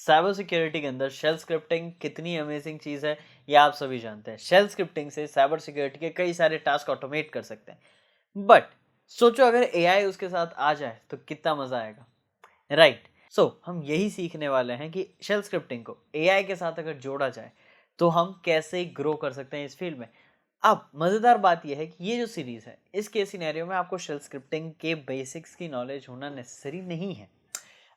Cyber security के अंदर shell scripting कितनी अमेजिंग चीज़ है, ये आप सभी जानते हैं। शेल स्क्रिप्टिंग से साइबर सिक्योरिटी के कई सारे टास्क ऑटोमेट कर सकते हैं। बट सोचो अगर एआई उसके साथ आ जाए तो कितना मज़ा आएगा, राइट? सो हम यही सीखने वाले हैं कि शेल स्क्रिप्टिंग को एआई के साथ अगर जोड़ा जाए तो हम कैसे ग्रो कर सकते हैं इस फील्ड में। अब मज़ेदार बात यह है कि ये जो सीरीज़ है, इसके सिनेरियो में आपको शेल स्क्रिप्टिंग के बेसिक्स की नॉलेज होना नेसेसरी नहीं है।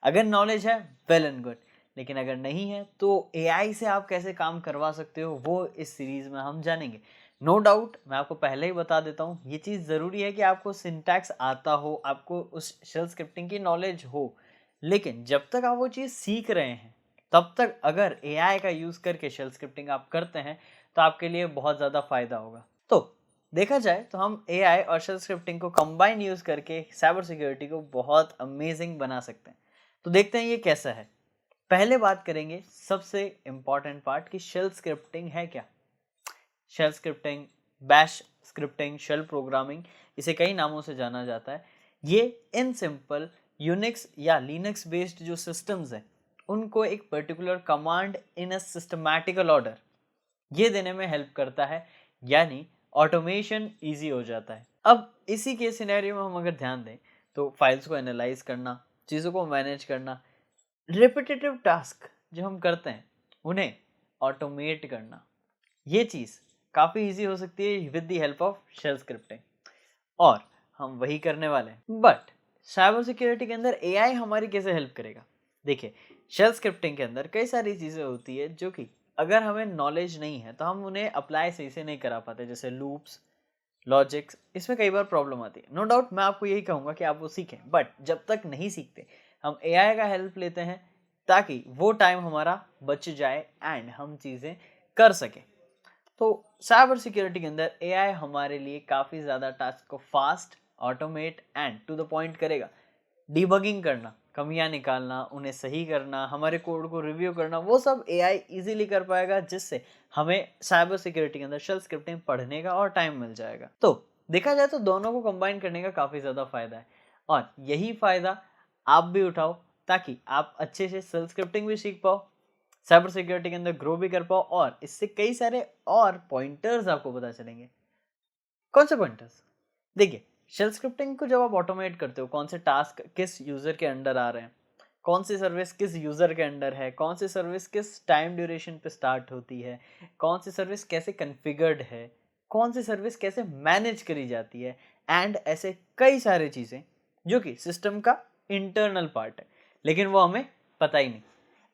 अगर नॉलेज है, वेल एंड गुड, लेकिन अगर नहीं है तो एआई से आप कैसे काम करवा सकते हो वो इस सीरीज में हम जानेंगे। नो डाउट, मैं आपको पहले ही बता देता हूँ, ये चीज़ ज़रूरी है कि आपको सिंटैक्स आता हो, आपको उस शेल स्क्रिप्टिंग की नॉलेज हो। लेकिन जब तक आप वो चीज़ सीख रहे हैं तब तक अगर एआई का यूज़ करके शेल स्क्रिप्टिंग आप करते हैं तो आपके लिए बहुत ज़्यादा फ़ायदा होगा। तो देखा जाए तो हम एआई और शेल स्क्रिप्टिंग को कंबाइन यूज़ करके साइबर सिक्योरिटी को बहुत अमेजिंग बना सकते हैं। तो देखते हैं ये कैसा है। पहले बात करेंगे सबसे इंपॉर्टेंट पार्ट कि शेल स्क्रिप्टिंग है क्या। Shell scripting, bash scripting, shell programming, इसे कई नामों से जाना जाता है। ये इन सिंपल यूनिक्स या लिनक्स बेस्ड जो सिस्टम्स हैं उनको एक particular command in a systematical order ये देने में हेल्प करता है, यानी ऑटोमेशन ईजी हो जाता है। अब इसी के सिनेरियो में हम अगर ध्यान दें तो फाइल्स को एनालाइज करना, चीज़ों को मैनेज करना, रिपीटेटिव टास्क जो हम करते हैं उन्हें ऑटोमेट करना, ये चीज़ काफ़ी इजी हो सकती है with the help of shell scripting, और हम वही करने वाले हैं। बट साइबर सिक्योरिटी के अंदर एआई हमारी कैसे हेल्प करेगा? देखिए, शेल स्क्रिप्टिंग के अंदर कई सारी चीज़ें होती है जो कि अगर हमें नॉलेज नहीं है तो हम उन्हें अप्लाई सही से नहीं करा पाते, जैसे लूप्स, लॉजिक्स, इसमें कई बार प्रॉब्लम आती है। नो डाउट, मैं आपको यही कहूँगा कि आप वो सीखें, बट जब तक नहीं सीखते हम एआई का हेल्प लेते हैं ताकि वो टाइम हमारा बच जाए एंड हम चीज़ें कर सकें। तो साइबर सिक्योरिटी के अंदर एआई हमारे लिए काफ़ी ज़्यादा टास्क को fast, automate and to the point करेगा। डिबगिंग करना, कमियां निकालना, उन्हें सही करना, हमारे कोड को रिव्यू करना, वो सब एआई इजीली कर पाएगा, जिससे हमें साइबर सिक्योरिटी के अंदर शेल स्क्रिप्टिंग पढ़ने का और टाइम मिल जाएगा। तो देखा जाए तो दोनों को कंबाइन करने का काफ़ी ज़्यादा फायदा है, और यही फायदा आप भी उठाओ ताकि आप अच्छे से शेल स्क्रिप्टिंग भी सीख पाओ, साइबर सिक्योरिटी के अंदर ग्रो भी कर पाओ, और इससे कई सारे और पॉइंटर्स आपको पता चलेंगे। कौन से पॉइंटर्स? देखिए, शेल स्क्रिप्टिंग को जब आप ऑटोमेट करते हो, कौन से टास्क किस यूजर के अंडर आ रहे हैं, कौन सी सर्विस किस यूजर के अंडर है, कौन सी सर्विस किस टाइम ड्यूरेशन पे स्टार्ट होती है, कौन सी सर्विस कैसे कॉन्फ़िगर्ड है, कौन सी सर्विस कैसे मैनेज करी जाती है, एंड ऐसे कई सारी चीज़ें जो कि सिस्टम का इंटरनल पार्ट है, लेकिन वो हमें पता ही नहीं।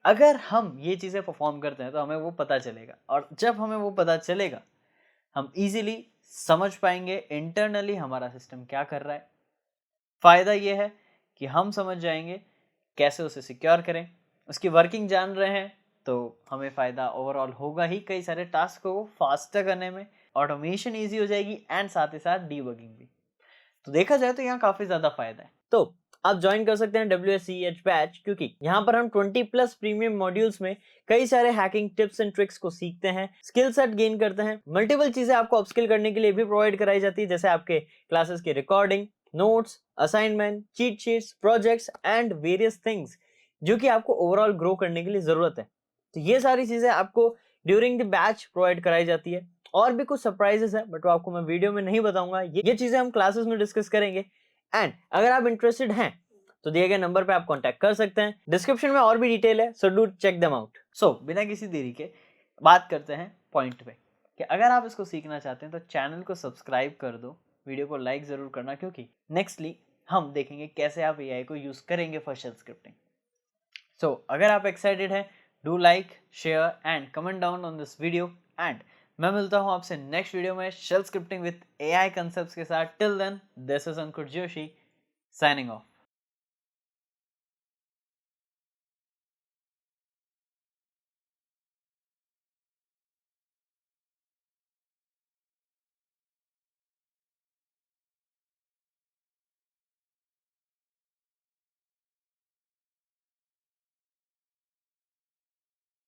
अगर हम ये चीज़ें परफॉर्म करते हैं तो हमें वो पता चलेगा, और जब हमें वो पता चलेगा हम इजीली समझ पाएंगे इंटरनली हमारा सिस्टम क्या कर रहा है। फ़ायदा ये है कि हम समझ जाएंगे कैसे उसे सिक्योर करें, उसकी वर्किंग जान रहे हैं तो हमें फ़ायदा ओवरऑल होगा ही, कई सारे टास्क को फास्टर करने में, ऑटोमेशन ईजी हो जाएगी एंड साथ ही साथ डीबगिंग भी। तो देखा जाए तो यहाँ काफी ज्यादा फायदा है। तो आप ज्वाइन कर सकते हैं WSEH बैच, क्योंकि यहाँ पर हम 20 प्लस प्रीमियम मॉड्यूल्स में कई सारे हैकिंग टिप्स एंड ट्रिक्स को सीखते हैं, स्किल सेट गेन करते हैं, मल्टीपल चीजें आपको अपस्किल करने के लिए भी प्रोवाइड कराई जाती है, जैसे आपके क्लासेस की recording, notes, assignment, cheat sheets, projects and various things जो कि आपको ओवरऑल ग्रो करने के लिए जरूरत है। तो ये सारी चीजें आपको ड्यूरिंग द बैच प्रोवाइड कराई जाती है। और भी कुछ सरप्राइजेस है बट वो आपको मैं वीडियो में नहीं बताऊंगा, ये चीजें हम क्लासेस में डिस्कस करेंगे। एंड अगर आप इंटरेस्टेड हैं तो दिए गए नंबर पे आप कांटेक्ट कर सकते हैं, डिस्क्रिप्शन में और भी डिटेल है, so do check them out. So बिना किसी देरी के बात करते हैं पॉइंट पे कि अगर आप इसको सीखना चाहते हैं तो चैनल को सब्सक्राइब कर दो, वीडियो को लाइक जरूर करना, क्योंकि नेक्स्टली हम देखेंगे कैसे आप एआई को यूज करेंगे फॉर शेल स्क्रिप्टिंग। सो अगर आप एक्साइटेड हैं, do like, share and comment down on this video, and मैं मिलता हूं आपसे नेक्स्ट वीडियो में shell scripting with AI concepts के साथ। Till then, this is Ankur Joshi signing of.